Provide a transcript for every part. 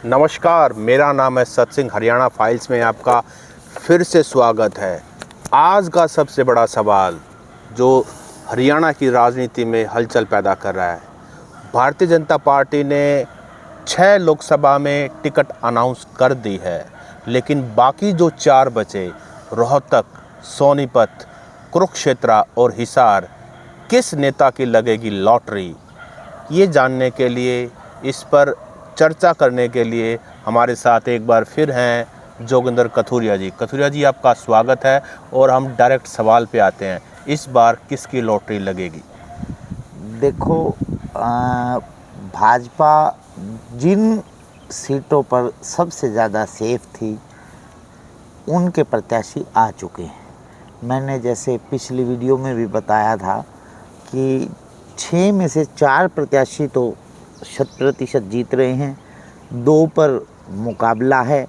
नमस्कार, मेरा नाम है सतसिंह। हरियाणा फाइल्स में आपका फिर से स्वागत है। आज का सबसे बड़ा सवाल जो हरियाणा की राजनीति में हलचल पैदा कर रहा है, भारतीय जनता पार्टी ने 6 लोकसभा में टिकट अनाउंस कर दी है, लेकिन बाकी जो 4 बचे रोहतक, सोनीपत, कुरुक्षेत्र और हिसार, किस नेता की लगेगी लॉटरी? ये जानने के लिए, इस पर चर्चा करने के लिए हमारे साथ एक बार फिर हैं जोगिंदर कथुरिया जी। कथुरिया जी, आपका स्वागत है और हम डायरेक्ट सवाल पे आते हैं। इस बार किसकी लॉटरी लगेगी? देखो, भाजपा जिन सीटों पर सबसे ज़्यादा सेफ थी उनके प्रत्याशी आ चुके हैं। मैंने जैसे पिछली वीडियो में भी बताया था कि 6 में से 4 प्रत्याशी तो 100% जीत रहे हैं, 2 पर मुकाबला है।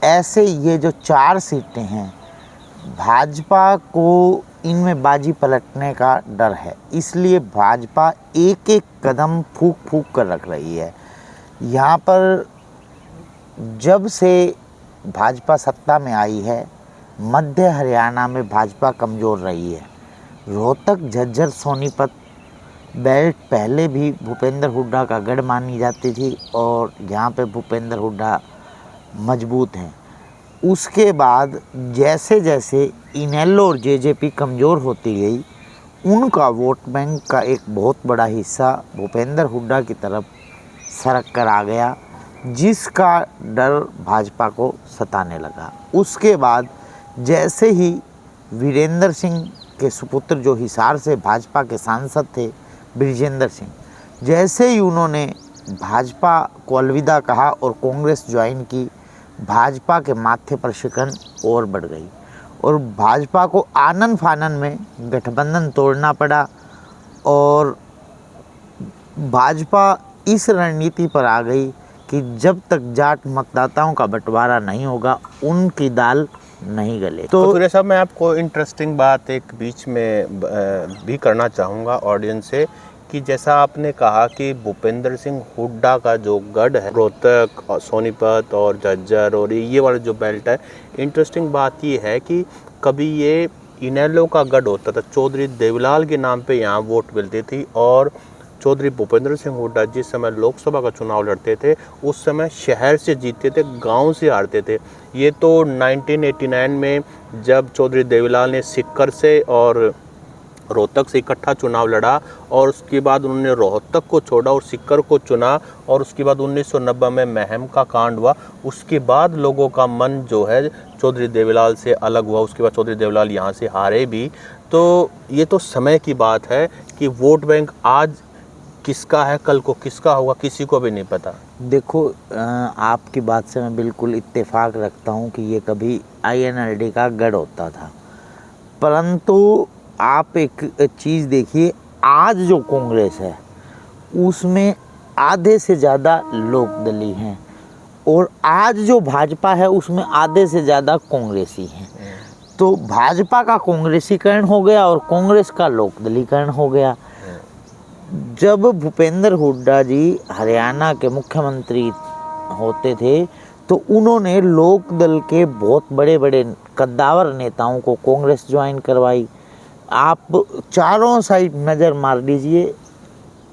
ऐसे ये जो 4 सीटें हैं, भाजपा को इनमें बाजी पलटने का डर है, इसलिए भाजपा एक एक कदम फूंक फूंक कर रख रही है। यहाँ पर जब से भाजपा सत्ता में आई है, मध्य हरियाणा में भाजपा कमज़ोर रही है। रोहतक, झज्जर, सोनीपत बेल्ट पहले भी भूपेंद्र हुड्डा का गढ़ मानी जाती थी और यहाँ पे भूपेंद्र हुड्डा मजबूत हैं। उसके बाद जैसे जैसे इनेलो और जेजेपी कमज़ोर होती गई, उनका वोट बैंक का एक बहुत बड़ा हिस्सा भूपेंद्र हुड्डा की तरफ सरक कर आ गया, जिसका डर भाजपा को सताने लगा। उसके बाद जैसे ही वीरेंद्र सिंह के सुपुत्र, जो हिसार से भाजपा के सांसद थे, बृजेंद्र सिंह, जैसे ही उन्होंने भाजपा को अलविदा कहा और कांग्रेस ज्वाइन की, भाजपा के माथे पर शिकन और बढ़ गई और भाजपा को आनन फानन में गठबंधन तोड़ना पड़ा। और भाजपा इस रणनीति पर आ गई कि जब तक जाट मतदाताओं का बंटवारा नहीं होगा, उनकी दाल नहीं गले। तो कथुरिया साहब, मैं आपको इंटरेस्टिंग बात एक बीच में भी करना चाहूँगा ऑडियंस से, कि जैसा आपने कहा कि भूपेंद्र सिंह हुड्डा का जो गढ़ है, रोहतक और सोनीपत और झज्जर और ये वाला जो बेल्ट है, इंटरेस्टिंग बात ये है कि कभी ये इनेलो का गढ़ होता था, चौधरी देवीलाल के नाम पे यहाँ वोट मिलती थी, और चौधरी भूपेंद्र सिंह हुड्डा जिस समय लोकसभा का चुनाव लड़ते थे, उस समय शहर से जीतते थे, गांव से हारते थे। ये तो 1989 में जब चौधरी देवीलाल ने सिक्कर से और रोहतक से इकट्ठा चुनाव लड़ा, और उसके बाद उन्होंने रोहतक को छोड़ा और सिक्कर को चुना, और उसके बाद 1990 में महम का कांड हुआ। उसके बाद लोगों का मन जो है चौधरी देवीलाल से अलग हुआ। उसके बाद चौधरी देवीलाल यहाँ से हारे भी। तो ये तो समय की बात है कि वोट बैंक आज किसका है, कल को किसका होगा, किसी को भी नहीं पता। देखो, आपकी बात से मैं बिल्कुल इत्तेफाक रखता हूँ कि ये कभी INLD का गढ़ होता था, परंतु आप एक चीज़ देखिए, आज जो कांग्रेस है उसमें आधे से ज़्यादा लोकदली हैं, और आज जो भाजपा है उसमें आधे से ज़्यादा कांग्रेसी हैं। तो भाजपा का कांग्रेसीकरण हो गया और कांग्रेस का लोकदलीकरण हो गया। जब भूपेंद्र हुड्डा जी हरियाणा के मुख्यमंत्री होते थे, तो उन्होंने लोकदल के बहुत बड़े बड़े कद्दावर नेताओं को कांग्रेस ज्वाइन करवाई। आप चारों साइड नज़र मार लीजिए,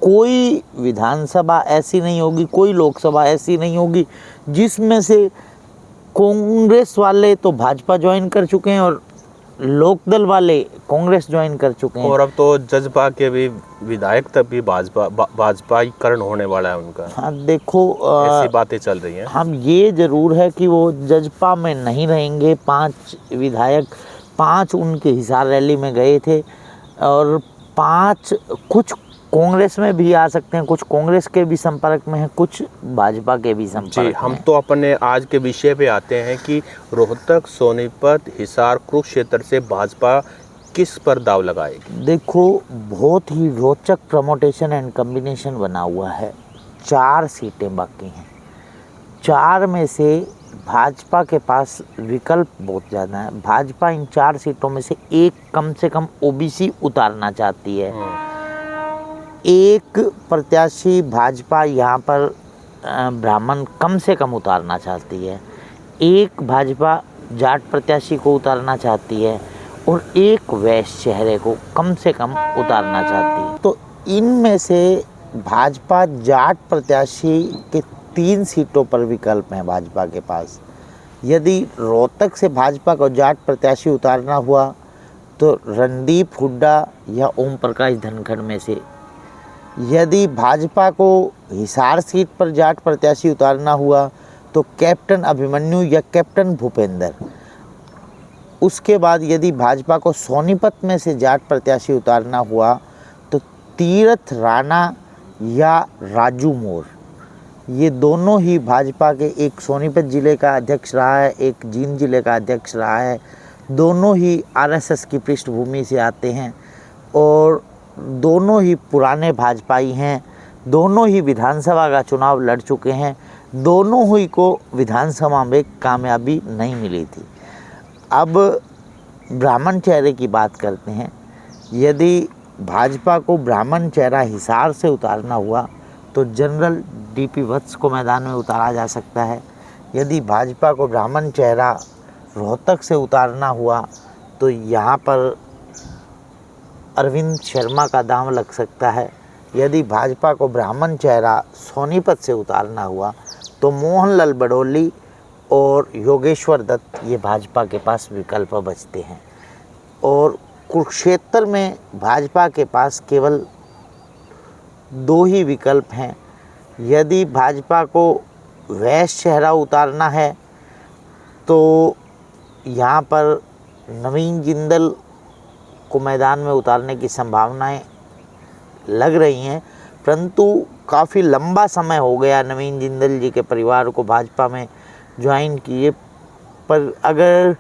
कोई विधानसभा ऐसी नहीं होगी, कोई लोकसभा ऐसी नहीं होगी जिसमें से कांग्रेस वाले तो भाजपा ज्वाइन कर चुके हैं और लोकदल वाले कांग्रेस ज्वाइन कर चुके हैं। और अब तो जजपा के भी विधायक तक भी भाजपाईकरण होने वाला है उनका। हाँ, देखो, ऐसी बातें चल रही हैं। हम ये ज़रूर है कि वो जजपा में नहीं रहेंगे। 5 विधायक, 5 उनके हिसार रैली में गए थे, और 5 कुछ कांग्रेस में भी आ सकते हैं, कुछ कांग्रेस के भी संपर्क में हैं, कुछ भाजपा के भी संपर्क में। हम तो अपने आज के विषय पे आते हैं कि रोहतक, सोनीपत, हिसार, कुरुक्षेत्र से भाजपा किस पर दाव लगाएगी? देखो, बहुत ही रोचक प्रमोटेशन एंड कॉम्बिनेशन बना हुआ है। 4 सीटें बाकी हैं, 4 में से भाजपा के पास विकल्प बहुत ज़्यादा है। भाजपा इन 4 सीटों में से एक कम से कम OBC उतारना चाहती है। एक प्रत्याशी भाजपा यहाँ पर ब्राह्मण कम से कम उतारना चाहती है, एक भाजपा जाट प्रत्याशी को उतारना चाहती है और एक वैश्य चेहरे को कम से कम उतारना चाहती है। तो इनमें से भाजपा जाट प्रत्याशी के 3 सीटों पर विकल्प हैं भाजपा के पास। यदि रोहतक से भाजपा को जाट प्रत्याशी उतारना हुआ तो रणदीप हुड्डा या ओम प्रकाश धनखड़ में से, यदि भाजपा को हिसार सीट पर जाट प्रत्याशी उतारना हुआ तो कैप्टन अभिमन्यु या कैप्टन भूपेंद्र, उसके बाद यदि भाजपा को सोनीपत में से जाट प्रत्याशी उतारना हुआ तो तीरथ राणा या राजू मोर, ये दोनों ही भाजपा के, एक सोनीपत ज़िले का अध्यक्ष रहा है, एक जींद ज़िले का अध्यक्ष रहा है, दोनों ही आरएसएस की पृष्ठभूमि से आते हैं और दोनों ही पुराने भाजपाई हैं, दोनों ही विधानसभा का चुनाव लड़ चुके हैं, दोनों ही को विधानसभा में कामयाबी नहीं मिली थी। अब ब्राह्मण चेहरे की बात करते हैं। यदि भाजपा को ब्राह्मण चेहरा हिसार से उतारना हुआ तो जनरल डीपी वत्स को मैदान में उतारा जा सकता है। यदि भाजपा को ब्राह्मण चेहरा रोहतक से उतारना हुआ तो यहाँ पर अरविंद शर्मा का दांव लग सकता है। यदि भाजपा को ब्राह्मण चेहरा सोनीपत से उतारना हुआ तो मोहनलाल बड़ौली और योगेश्वर दत्त, ये भाजपा के पास विकल्प बचते हैं। और कुरुक्षेत्र में भाजपा के पास केवल 2 ही विकल्प हैं। यदि भाजपा को वैश्य चेहरा उतारना है तो यहाँ पर नवीन जिंदल को मैदान में उतारने की संभावनाएं लग रही हैं, परंतु काफ़ी लंबा समय हो गया नवीन जिंदल जी के परिवार को भाजपा में ज्वाइन किए, पर अगर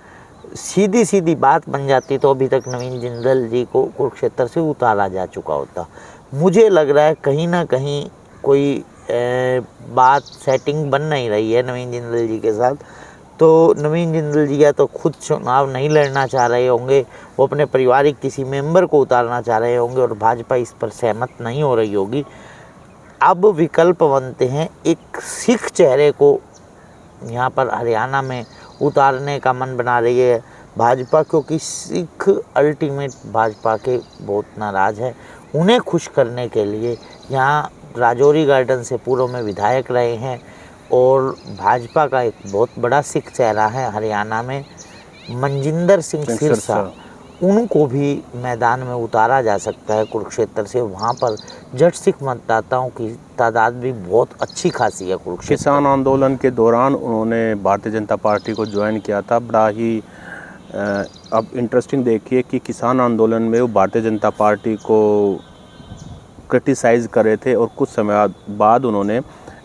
सीधी सीधी बात बन जाती तो अभी तक नवीन जिंदल जी को कुरुक्षेत्र से उतारा जा चुका होता। मुझे लग रहा है कहीं ना कहीं कोई बात सेटिंग बन नहीं रही है नवीन जिंदल जी के साथ। तो नवीन जिंदल जी या तो खुद चुनाव नहीं लड़ना चाह रहे होंगे, वो अपने पारिवारिक किसी मेंबर को उतारना चाह रहे होंगे और भाजपा इस पर सहमत नहीं हो रही होगी। अब विकल्प बनते हैं, एक सिख चेहरे को यहाँ पर हरियाणा में उतारने का मन बना रही है भाजपा, क्योंकि सिख अल्टीमेट भाजपा के बहुत नाराज़ है। उन्हें खुश करने के लिए यहाँ राजौरी गार्डन से पूर्व में विधायक रहे हैं और भाजपा का एक बहुत बड़ा सिख चेहरा है हरियाणा में, मनजिंदर सिंह सिरसा, उनको भी मैदान में उतारा जा सकता है कुरुक्षेत्र से। वहाँ पर जट सिख मतदाताओं की तादाद भी बहुत अच्छी खासी है कुरुक्षेत्र। किसान आंदोलन के दौरान उन्होंने भारतीय जनता पार्टी को ज्वाइन किया था। बड़ा ही अब इंटरेस्टिंग देखिए कि किसान आंदोलन में वो भारतीय जनता पार्टी को क्रिटिसाइज़ कर रहे थे और कुछ समय बाद उन्होंने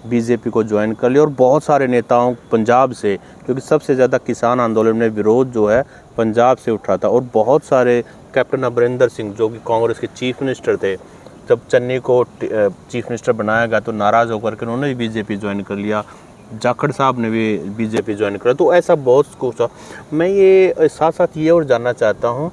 बीजेपी को ज्वाइन कर लिया। और बहुत सारे नेताओं पंजाब से, क्योंकि सबसे ज़्यादा किसान आंदोलन में विरोध जो है पंजाब से उठ रहा था, और बहुत सारे कैप्टन अमरिंदर सिंह जो कि कांग्रेस के चीफ मिनिस्टर थे, जब चन्नी को चीफ मिनिस्टर बनाया गया तो नाराज़ होकर के उन्होंने भी बीजेपी ज्वाइन कर लिया। जाखड़ साहब ने भी बीजेपी ज्वाइन करा। तो ऐसा बहुत कुछ। मैं ये साथ साथ ये और जानना चाहता हूँ,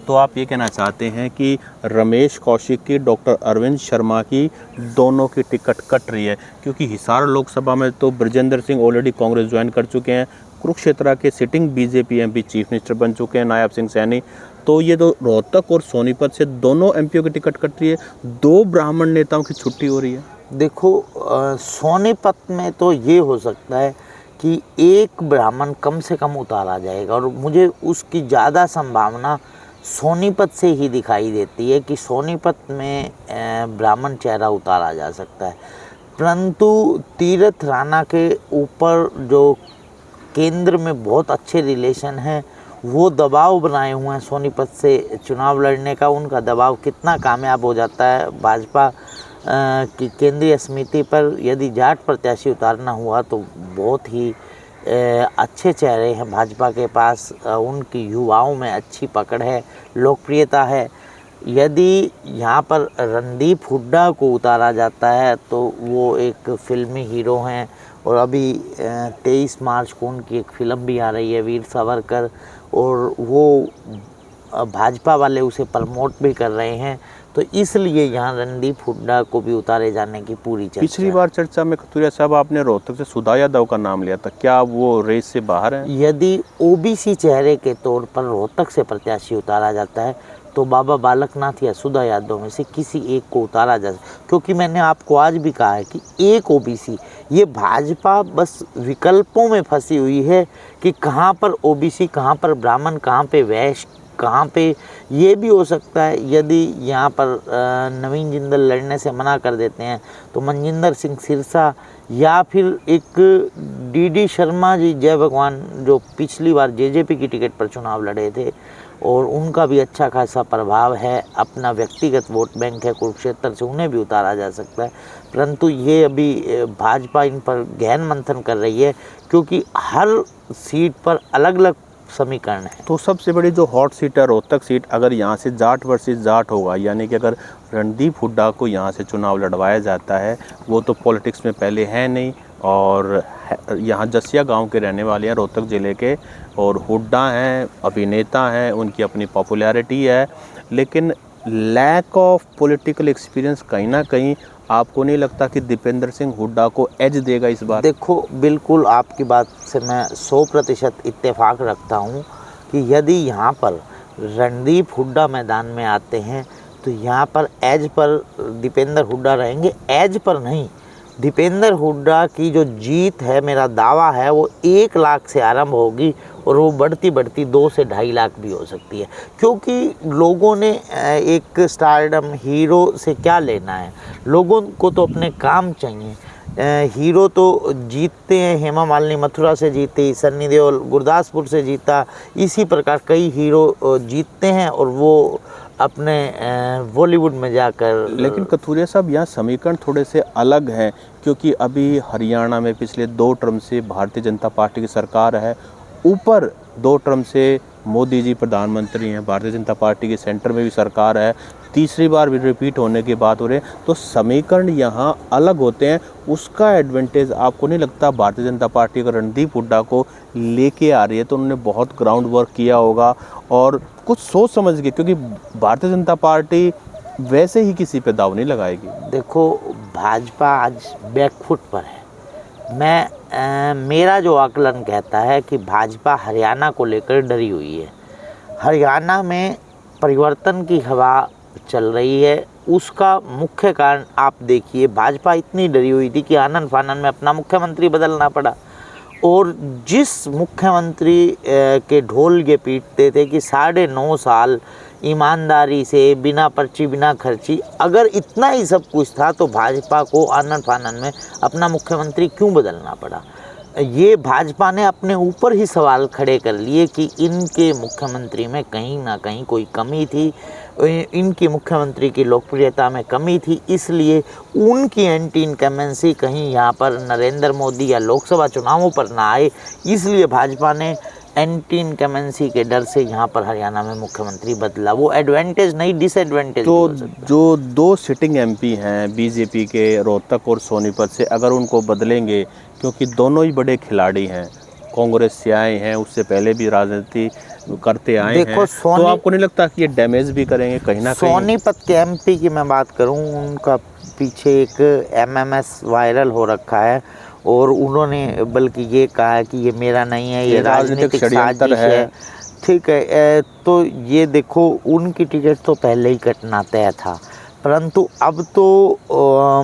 तो आप ये कहना चाहते हैं कि रमेश कौशिक की, डॉक्टर अरविंद शर्मा की, दोनों की टिकट कट रही है, क्योंकि हिसार लोकसभा में तो ब्रजेंद्र सिंह ऑलरेडी कांग्रेस ज्वाइन कर चुके हैं, कुरुक्षेत्र के sitting BJP MP chief minister बन चुके हैं नायब सिंह सैनी। तो ये तो रोहतक और सोनीपत से दोनों एमपीओ की टिकट कट रही है, 2 ब्राह्मण नेताओं की छुट्टी हो रही है। देखो सोनीपत में तो ये हो सकता है कि एक ब्राह्मण कम से कम उतारा जाएगा, और मुझे उसकी ज़्यादा संभावना सोनीपत से ही दिखाई देती है कि सोनीपत में ब्राह्मण चेहरा उतारा जा सकता है। परंतु तीरथ राणा के ऊपर जो केंद्र में बहुत अच्छे रिलेशन हैं, वो दबाव बनाए हुए हैं सोनीपत से चुनाव लड़ने का। उनका दबाव कितना कामयाब हो जाता है भाजपा की केंद्रीय समिति पर, यदि जाट प्रत्याशी उतारना हुआ तो बहुत ही अच्छे चेहरे हैं भाजपा के पास। उनकी युवाओं में अच्छी पकड़ है, लोकप्रियता है। यदि यहाँ पर रणदीप हुड्डा को उतारा जाता है तो वो एक फिल्मी हीरो हैं, और अभी 23 मार्च को उनकी एक फ़िल्म भी आ रही है वीर सावरकर, और वो भाजपा वाले उसे प्रमोट भी कर रहे हैं। तो इसलिए यहाँ रणदीप हुड्डा को भी उतारे जाने की पूरी चर्चा। पिछली बार चर्चा में कथुरिया साहब आपने रोहतक से सुधा यादव का नाम लिया था, क्या वो रेस से बाहर है? यदि ओबीसी चेहरे के तौर पर रोहतक से प्रत्याशी उतारा जाता है तो बाबा बालकनाथ या सुधा यादव में से किसी एक को उतारा जा सकता, क्योंकि मैंने आपको आज भी कहा है कि एक ओबीसी, ये भाजपा बस विकल्पों में फंसी हुई है कि कहाँ पर ओबीसी, कहाँ पर ब्राह्मण, कहाँ पे वैश्य, कहाँ पे। ये भी हो सकता है यदि यहाँ पर नवीन जिंदल लड़ने से मना कर देते हैं तो मनजिंदर सिंह सिरसा या फिर एक डीडी शर्मा जी जय भगवान, जो पिछली बार जेजेपी की टिकट पर चुनाव लड़े थे और उनका भी अच्छा खासा प्रभाव है, अपना व्यक्तिगत वोट बैंक है कुरुक्षेत्र से, उन्हें भी उतारा जा सकता है। परंतु ये अभी भाजपा इन पर गहन मंथन कर रही है, क्योंकि हर सीट पर अलग अलग समीकरण है। तो सबसे बड़ी जो हॉट सीट है रोहतक सीट, अगर यहाँ से जाट वर्सेस जाट होगा, यानी कि अगर रणदीप हुड्डा को यहाँ से चुनाव लड़वाया जाता है, वो तो पॉलिटिक्स में पहले है नहीं और यहाँ जसिया गांव के रहने वाले हैं रोहतक ज़िले के, और हुड्डा हैं, अभिनेता हैं, उनकी अपनी पॉपुलैरिटी है, लेकिन लैक ऑफ पॉलिटिकल एक्सपीरियंस कहीं ना कहीं आपको नहीं लगता कि दीपेंद्र सिंह हुड्डा को एज देगा इस बार? देखो, बिल्कुल आपकी बात से मैं 100% इत्तेफाक रखता हूँ कि यदि यहाँ पर रणदीप हुड्डा मैदान में आते हैं तो यहाँ पर एज पर दीपेंद्र हुड्डा रहेंगे, एज पर नहीं। दीपेंद्र हुड्डा की जो जीत है, मेरा दावा है, वो 1 लाख से आरंभ होगी और वो बढ़ती बढ़ती 2 से 2.5 लाख भी हो सकती है, क्योंकि लोगों ने एक स्टारडम हीरो से क्या लेना है, लोगों को तो अपने काम चाहिए। हीरो तो जीतते हैं, हेमा मालिनी मथुरा से जीती, सन्नी देओल गुरदासपुर से जीता, इसी प्रकार कई हीरो जीतते हैं और वो अपने बॉलीवुड में जाकर। लेकिन कथुरिया साहब, यहाँ समीकरण थोड़े से अलग हैं, क्योंकि अभी हरियाणा में पिछले 2 टर्म से भारतीय जनता पार्टी की सरकार है, ऊपर 2 टर्म से मोदी जी प्रधानमंत्री हैं, भारतीय जनता पार्टी की सेंटर में भी सरकार है, तीसरी बार भी रिपीट होने की बात हो रही है, तो समीकरण यहाँ अलग होते हैं। उसका एडवांटेज आपको नहीं लगता भारतीय जनता पार्टी अगर रणदीप हुड्डा को लेके आ रही है तो उन्होंने बहुत ग्राउंड वर्क किया होगा और कुछ सोच समझ के, क्योंकि भारतीय जनता पार्टी वैसे ही किसी पे दाव नहीं लगाएगी। देखो, भाजपा आज बैकफुट पर है। मेरा जो आकलन कहता है कि भाजपा हरियाणा को लेकर डरी हुई है। हरियाणा में परिवर्तन की हवा चल रही है, उसका मुख्य कारण आप देखिए, भाजपा इतनी डरी हुई थी कि आनन फानन में अपना मुख्यमंत्री बदलना पड़ा, और जिस मुख्यमंत्री के ढोल ये पीटते थे कि 9.5 साल ईमानदारी से, बिना पर्ची बिना खर्ची, अगर इतना ही सब कुछ था तो भाजपा को आनन फानन में अपना मुख्यमंत्री क्यों बदलना पड़ा? ये भाजपा ने अपने ऊपर ही सवाल खड़े कर लिए कि इनके मुख्यमंत्री में कहीं ना कहीं कोई कमी थी, इनकी मुख्यमंत्री की लोकप्रियता में कमी थी, इसलिए उनकी एंटी इनकमेंसी कहीं यहाँ पर नरेंद्र मोदी या लोकसभा चुनावों पर ना आए, इसलिए भाजपा ने एंटी इनकमेंसी के डर से यहाँ पर हरियाणा में मुख्यमंत्री बदला। वो एडवांटेज नहीं, डिसएडवांटेज। तो जो 2 सिटिंग एमपी हैं बीजेपी के, रोहतक और सोनीपत से, अगर उनको बदलेंगे, क्योंकि दोनों ही बड़े खिलाड़ी हैं, कांग्रेस से आए हैं, उससे पहले भी राजनीति करते आए हैं, तो आपको नहीं लगता कि ये डैमेज भी करेंगे कहीं ना कहीं? सोनीपत के एमपी की मैं बात करूं, उनका पीछे एक एमएमएस वायरल हो रखा है और उन्होंने बल्कि ये कहा है कि ये मेरा नहीं है, ये राजनीतिक साजिश है। ठीक है, तो ये देखो, उनकी टिकट तो पहले ही कटना तय था, परंतु अब तो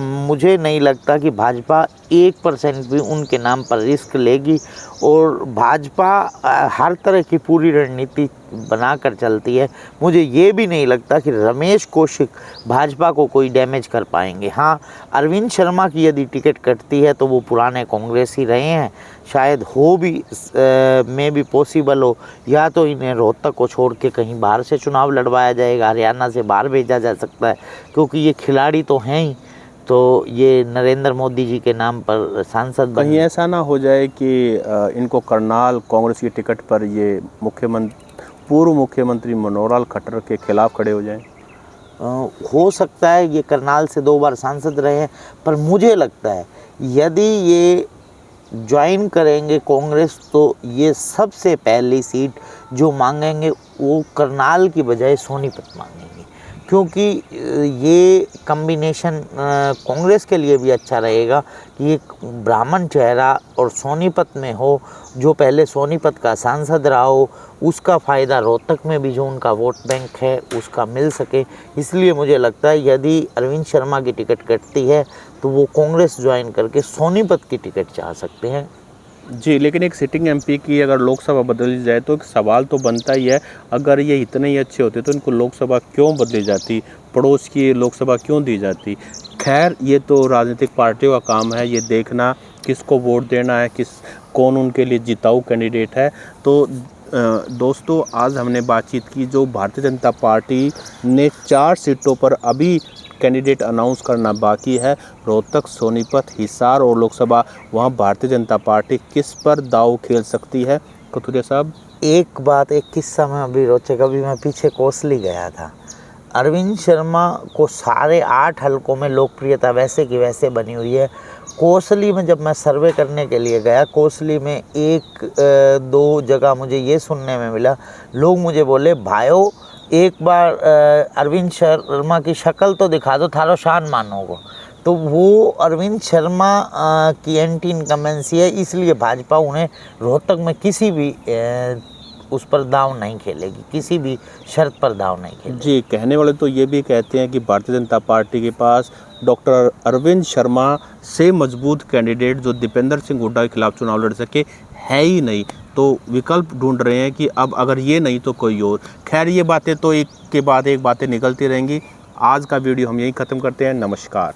मुझे नहीं लगता कि भाजपा 1% भी उनके नाम पर रिस्क लेगी, और भाजपा हर तरह की पूरी रणनीति बनाकर चलती है। मुझे ये भी नहीं लगता कि रमेश कौशिक भाजपा को कोई डैमेज कर पाएंगे। हाँ, अरविंद शर्मा की यदि टिकट कटती है तो वो पुराने कांग्रेस ही रहे हैं, शायद हो भी में भी पॉसिबल हो, या तो इन्हें रोहतक को छोड़ के कहीं बाहर से चुनाव लड़वाया जाएगा, हरियाणा से बाहर भेजा जा सकता है, क्योंकि ये खिलाड़ी तो हैं ही, तो ये नरेंद्र मोदी जी के नाम पर सांसद। कहीं ऐसा ना हो जाए कि इनको करनाल कांग्रेस की टिकट पर ये पूर्व मुख्यमंत्री मनोहरलाल खट्टर के खिलाफ खड़े हो जाएं? हो सकता है, ये करनाल से 2 बार सांसद रहे हैं, पर मुझे लगता है यदि ये ज्वाइन करेंगे कांग्रेस तो ये सबसे पहली सीट जो मांगेंगे वो करनाल की बजाय सोनीपत मांगेंगे, क्योंकि ये कम्बिनेशन कांग्रेस के लिए भी अच्छा रहेगा कि एक ब्राह्मण चेहरा और सोनीपत में हो, जो पहले सोनीपत का सांसद रहा हो, उसका फ़ायदा रोहतक में भी जो उनका वोट बैंक है उसका मिल सके। इसलिए मुझे लगता है यदि अरविंद शर्मा की टिकट कटती है तो वो कांग्रेस ज्वाइन करके सोनीपत की टिकट चाह सकते हैं। जी, लेकिन एक सिटिंग एमपी की अगर लोकसभा बदली जाए तो एक सवाल तो बनता ही है, अगर ये इतने ही अच्छे होते तो इनको लोकसभा क्यों बदली जाती, पड़ोस की लोकसभा क्यों दी जाती। खैर, ये तो राजनीतिक पार्टियों का काम है ये देखना किसको वोट देना है, कौन उनके लिए जिताऊ कैंडिडेट है। तो दोस्तों, आज हमने बातचीत की जो भारतीय जनता पार्टी ने 4 सीटों पर अभी कैंडिडेट अनाउंस करना बाकी है, रोहतक, सोनीपत, हिसार और लोकसभा, वहाँ भारतीय जनता पार्टी किस पर दांव खेल सकती है। कथुरिया साहब, एक बात, एक किस्सा में अभी रोचक, अभी मैं पीछे कोसली गया था। अरविंद शर्मा को सारे 8 हलकों में लोकप्रियता वैसे की वैसे बनी हुई है। कोसली में जब मैं सर्वे करने के लिए गया, कोसली में 1-2 जगह मुझे ये सुनने में मिला, लोग मुझे बोले भाइयों एक बार अरविंद शर्मा की शक्ल तो दिखा दो, थारो शान मानो को। तो वो अरविंद शर्मा की एंटी इनकम्बेंसी है, इसलिए भाजपा उन्हें रोहतक में किसी भी उस पर दाव नहीं खेलेगी, किसी भी शर्त पर दाव नहीं खेलेगी। जी, कहने वाले तो ये भी कहते हैं कि भारतीय जनता पार्टी के पास डॉक्टर अरविंद शर्मा से मजबूत कैंडिडेट जो दीपेंद्र सिंह हुड्डा के खिलाफ चुनाव लड़ सके है ही नहीं, तो विकल्प ढूंढ रहे हैं कि अब अगर ये नहीं तो कोई और। खैर, ये बातें तो एक के बाद एक बातें निकलती रहेंगी। आज का वीडियो हम यहीं ख़त्म करते हैं। नमस्कार।